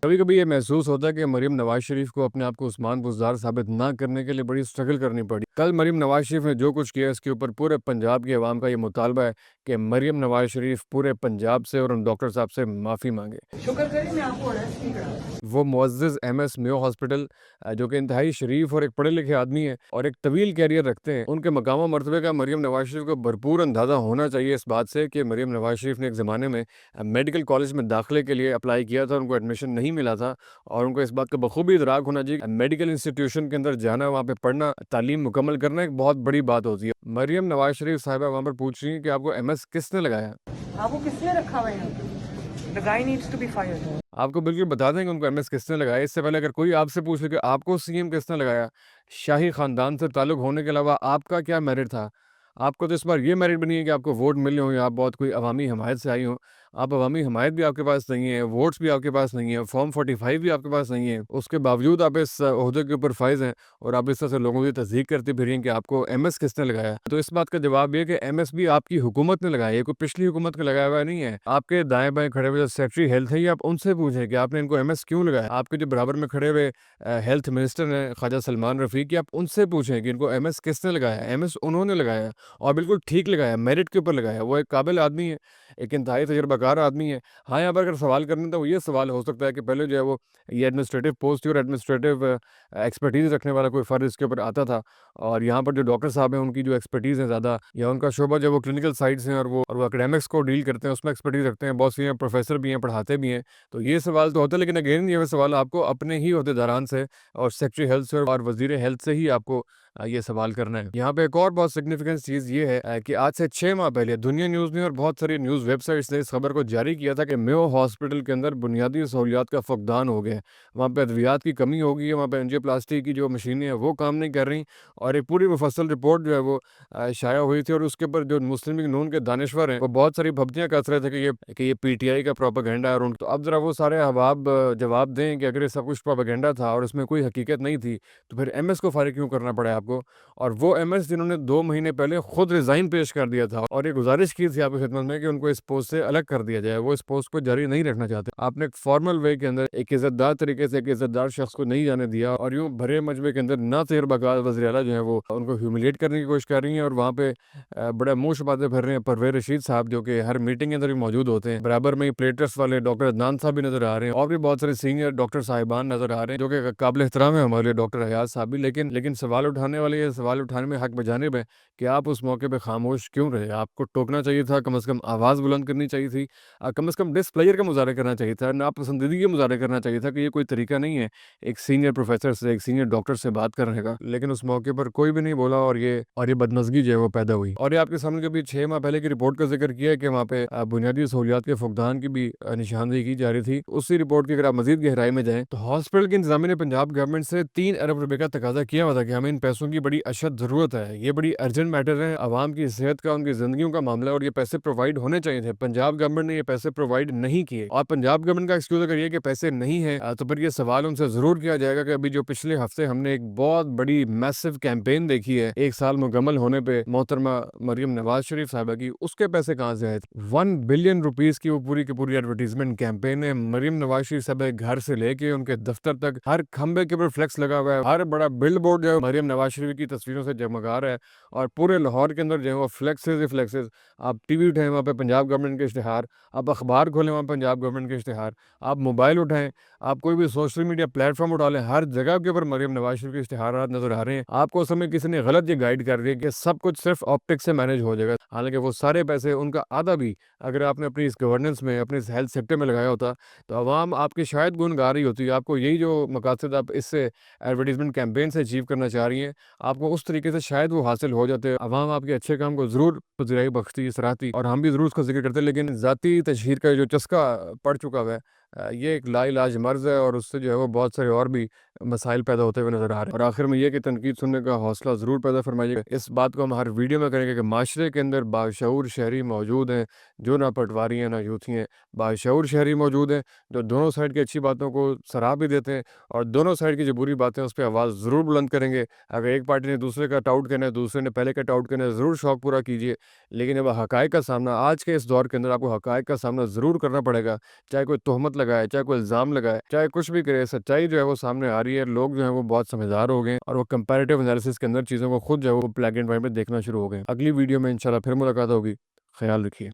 کبھی کبھی یہ محسوس ہوتا ہے کہ مریم نواز شریف کو اپنے آپ کو عثمان بزدار ثابت نہ کرنے کے لیے بڑی اسٹرگل کرنی پڑی۔ کل مریم نواز شریف نے جو کچھ کیا اس کے اوپر پورے پنجاب کی عوام کا یہ مطالبہ ہے کہ مریم نواز شریف پورے پنجاب سے اور ان ڈاکٹر صاحب سے معافی مانگے۔ شکر کریں میں آپ کو اریسٹ نہیں کرا۔ وہ معزز ایم ایس میو ہاسپٹل جو کہ انتہائی شریف اور ایک پڑھے لکھے آدمی ہیں اور ایک طویل کیریئر رکھتے ہیں، ان کے مقام و مرتبے کا مریم نواز شریف کو بھرپور اندازہ ہونا چاہیے اس بات سے کہ مریم نواز شریف نے ایک زمانے میں میڈیکل کالج میں داخلے کے لیے اپلائی کیا تھا، ان کو ایڈمیشن نہیں ملا تھا، اور ان کو اس بات کا بخوبی ادراک ہونا چاہیے کہ میڈیکل انسٹیٹیوشن کے اندر جانا، وہاں پہ پڑھنا، تعلیم مکمل کرنا ایک بہت بڑی بات ہوتی ہے۔ مریم نواز شریف صاحبہ وہاں پر پوچھ رہی ہیں کہ آپ کو ایم ایس کس نے لگایا؟ آپ کو کس نے رکھا ہوا ہے یہاں پہ؟ The guy needs to be fired. آپ کو بالکل بتا دیں کہ ان کو ایم ایس کس نے لگایا۔ اس سے پہلے اگر کوئی آپ سے پوچھ لے کہ آپ کو سی ایم کس نے لگایا، شاہی خاندان سے تعلق ہونے کے علاوہ آپ کا کیا میرٹ تھا؟ آپ کو تو اس بار یہ میرٹ بھی نہیں ہے کہ آپ کو ووٹ ملے ہوں یا آپ بہت کوئی عوامی حمایت سے آئی ہوں۔ آپ عوامی حمایت بھی آپ کے پاس نہیں ہے، ووٹس بھی آپ کے پاس نہیں ہے، فارم 45 بھی آپ کے پاس نہیں ہے، اس کے باوجود آپ اس عہدے کے اوپر فائز ہیں اور آپ اس طرح سے لوگوں کی تصدیق کرتی پھر رہی ہیں کہ آپ کو ایم ایس کس نے لگایا۔ تو اس بات کا جواب یہ کہ ایم ایس بھی آپ کی حکومت نے لگایا ہے، کوئی پچھلی حکومت کا لگایا ہوا نہیں ہے۔ آپ کے دائیں بائیں کھڑے ہوئے جو سیکرٹری ہیلتھ ہے، یہ آپ ان سے پوچھیں کہ آپ نے ان کو ایم ایس کیوں لگایا۔ آپ کے جو برابر میں کھڑے ہوئے ہیلتھ منسٹر ہیں خواجہ سلمان رفیقی، آپ ان سے پوچھیں کہ ان کو ایم ایس کس نے لگایا۔ ایم ایس انہوں نے لگایا اور بالکل ٹھیک لگایا، میرٹ کے اوپر لگایا۔ وہ ایک قابل آدمی ہے، ایک انتہائی تجربہ کار آدمی ہے۔ ہاں، یہاں پر اگر سوال کرنا تو وہ یہ سوال ہو سکتا ہے کہ پہلے جو ہے وہ یہ ایڈمنسٹریٹو پوسٹ تھی اور ایڈمنسٹریٹو ایکسپرٹیز رکھنے والا کوئی فرد اس کے اوپر آتا تھا، اور یہاں پر جو ڈاکٹر صاحب ہیں ان کی جو ایکسپرٹیز ہے زیادہ، یا ان کا شعبہ جو وہ کلینکل سائٹس ہیں اور وہ اکیڈیمکس کو ڈیل کرتے ہیں، اس میں ایکسپرٹیز رکھتے ہیں، بہت سی پروفیسر بھی ہیں، پڑھاتے بھی ہیں، تو یہ سوال تو ہوتا ہے۔ لیکن اگین یہ سوال آپ کو اپنے ہی عہدیداران سے اور سیکرٹری ہیلتھ سے اور وزیر ہیلتھ سے ہی آپ کو یہ سوال کرنا ہے۔ یہاں پہ ایک اور بہت سگنیفیکنٹ چیز یہ ہے کہ آج سے 6 ماہ پہلے دنیا نیوز نے اور بہت ساری نیوز ویب سائٹس نے اس خبر کو جاری کیا تھا کہ میو ہاسپٹل کے اندر بنیادی سہولیات کا فقدان ہو گیا، وہاں پہ ادویات کی کمی ہو گئی ہے، وہاں پہ انجیو پلاسٹی کی جو مشینیں ہیں وہ کام نہیں کر رہی، اور ایک پوری مفصل رپورٹ جو ہے وہ شائع ہوئی تھی، اور اس کے اوپر جو مسلم لیگ نون کے دانشور ہیں وہ بہت ساری بھبتیاں کس رہے تھے کہ یہ پی ٹی آئی کا پروپیگنڈا ہے، اور تو اب ذرا وہ سارے احباب جواب دیں کہ اگر یہ سب کچھ پروپیگنڈا تھا اور اس میں کوئی حقیقت نہیں تھی تو پھر ایم ایس کو فارغ کیوں کرنا پڑا آپ کو؟ اور وہ ایم ایس جنہوں نے 2 مہینے پہلے خود ریزائن پیش کر دیا تھا اور یہ گزارش کی تھی آپ کی خدمت میں کہ ان کو اس پوسٹ سے الگ کر دیا جائے، وہ اس پوسٹ کو جاری نہیں رکھنا چاہتے۔ آپ نے ایک فارمل وے کے اندر ایک عزت دار طریقے سے ایک عزت دار شخص کو نہیں جانے دیا، اور یوں بھرے مجمع کے اندر نہ تجربہ کار وزیر اعلیٰ جو ہیں وہ ان کو ہیوملیٹ کرنے کی کوشش کر رہی ہیں، اور وہاں پہ بڑا منہ شباتیں پھر رہے ہیں۔ پرویز رشید صاحب جو کہ ہر میٹنگ کے اندر بھی موجود ہوتے ہیں، برابر میں پلیٹرس والے ڈاکٹر عدنان صاحب بھی نظر آ رہے ہیں، اور بھی بہت سارے سینئر ڈاکٹر صاحبان نظر آ رہے ہیں جو کہ قابل احترام ہے ہمارے ڈاکٹر ایاز صاحب بھی، لیکن سوال اٹھانے والے یہ سوال اٹھانے میں حق بجانب ہے کہ آپ اس موقع پہ خاموش کیوں رہے؟ آپ کو ٹوکنا چاہیے تھا، کم از کم آواز بلند کرنی چاہیے تھی، کم از کم ڈس پلیئر کا مظاہرہ کرنا چاہیے تھا، ناپسندیدگی کا مظاہرہ کرنا چاہیے تھا کہ یہ کوئی طریقہ نہیں ہے ایک سینئر پروفیسر سے، ایک سینئر ڈاکٹر سے بات کرنے کا، لیکن اس موقع پر کوئی بھی نہیں بولا، اور یہ بدمزگی جو ہے وہ پیدا ہوئی۔ اور یہ آپ کے سامنے کبھی 6 ماہ پہلے کی رپورٹ کا ذکر کیا ہے کہ وہاں پہ بنیادی سہولیات کے فقدان کی بھی نشاندہی کی جا رہی تھی۔ اسی رپورٹ کی اگر آپ مزید گہرائی میں جائیں تو ہاسپٹل کی انتظامیہ نے پنجاب گورنمنٹ سے 3 ارب روپے کا تقاضا کیا ہوا تھا کہ ہمیں ان پیسوں کی بڑی اشد ضرورت ہے، یہ بڑی ارجنٹ میٹر ہے، عوام کی صحت کا، ان کی زندگیوں کا معاملہ ہے، اور یہ پیسے پرووائڈ ہونے چاہیے تھے۔ پنجاب گورنمنٹ نے یہ پیسے پرووائڈ نہیں کیے، اور پنجاب گورنمنٹ کا ایکسکیوز اگر یہ کہ پیسے نہیں ہیں تو پھر یہ سوال ان سے ضرور کیا جائے گا کہ ابھی جو پچھلے ہفتے ہم نے ایک بہت بڑی میسو کیمپین دیکھی ہے 1 سال مکمل ہونے پہ محترمہ مریم نواز شریف صاحبہ کی، اس کے پیسے کہاں سے آئے تھے؟ 1 بلین روپیز کی وہ پوری کی پوری ایڈورٹیزمنٹ کیمپین ہے، مریم نواز شریف صاحبہ کے گھر سے لے کے ان کے دفتر تک ہر کھمبے کے اوپر فلیکس لگا ہوا ہے، ہر بڑا بل بورڈ جو ہے مریم نواز شریف کی تصویروں سے جگمگا رہا ہے، اور پورے لاہور کے اندر جو ہے وہ فلیکسز ہی فلیکسز۔ آپ ٹی وی اٹھائیں وہاں پہ پنجاب گورنمنٹ کے اشتہار، آپ اخبار کھولیں وہاں پنجاب گورنمنٹ کے اشتہار، آپ موبائل اٹھائیں، آپ کوئی بھی سوشل میڈیا پلیٹ فارم اٹھا لیں، ہر جگہ کے اوپر مریم نواز شریف کے اشتہارات نظر آ رہے ہیں۔ آپ کو اس میں کسی نے غلط یہ گائیڈ کر دی ہے کہ سب کچھ صرف آپٹکس سے مینیج ہو جائے گا، حالانکہ وہ سارے پیسے ان کا آدھا بھی اگر آپ نے اپنی اس گورننس میں، اپنے اس ہیلتھ سیکٹر میں لگایا ہوتا تو عوام آپ کی شاید گن گا رہی ہوتی۔ آپ کو یہی جو مقاصد آپ اس سے ایڈورٹیزمنٹ کیمپین سے اچیو کرنا چاہ رہی ہیں، آپ کو اس طریقے سے شاید وہ حاصل ہو جاتے، عوام آپ کے اچھے کام کو ضرور پذیرائی بخشتی، سراہتی، اور ہم بھی ضرور اس کا ذکر کرتے، لیکن ذاتی تشہیر کا جو چسکا پڑ چکا ہوا ہے، یہ ایک لا علاج مرض ہے، اور اس سے جو ہے وہ بہت سارے اور بھی مسائل پیدا ہوتے ہوئے نظر آ رہے ہیں۔ اور آخر میں یہ کہ تنقید سننے کا حوصلہ ضرور پیدا فرمائیے گا، اس بات کو ہم ہر ویڈیو میں کریں گے کہ معاشرے کے اندر باشعور شہری موجود ہیں جو نہ پٹواری ہیں نہ یوتھی ہیں، باشعور شہری موجود ہیں جو دونوں سائڈ کی اچھی باتوں کو سراہ بھی دیتے ہیں، اور دونوں سائڈ کی جو بری باتیں اس پہ آواز ضرور بلند کریں گے۔ اگر ایک پارٹی نے دوسرے کا ٹاؤٹ کرنا ہے، دوسرے نے پہلے کا ٹاؤٹ کرنا ہے، ضرور شوق پورا کیجیے، لیکن اب حقائق کا سامنا آج کے اس دور کے اندر آپ کو حقائق کا سامنا ضرور کرنا پڑے گا، چاہے کوئی تہمت لگائے، چاہے کوئی الزام لگائے، چاہے کچھ بھی کرے، سچائی جو ہے وہ سامنے آ رہی ہے، لوگ جو ہیں وہ بہت سمجھدار ہو گئے ہیں اور وہ کمپیریٹیو انالیسس کے اندر چیزوں کو خود جو ہے وہ بلیک اینڈ وائٹ میں دیکھنا شروع ہو گئے ہیں۔ اگلی ویڈیو میں انشاءاللہ پھر ملاقات ہوگی، خیال رکھیے۔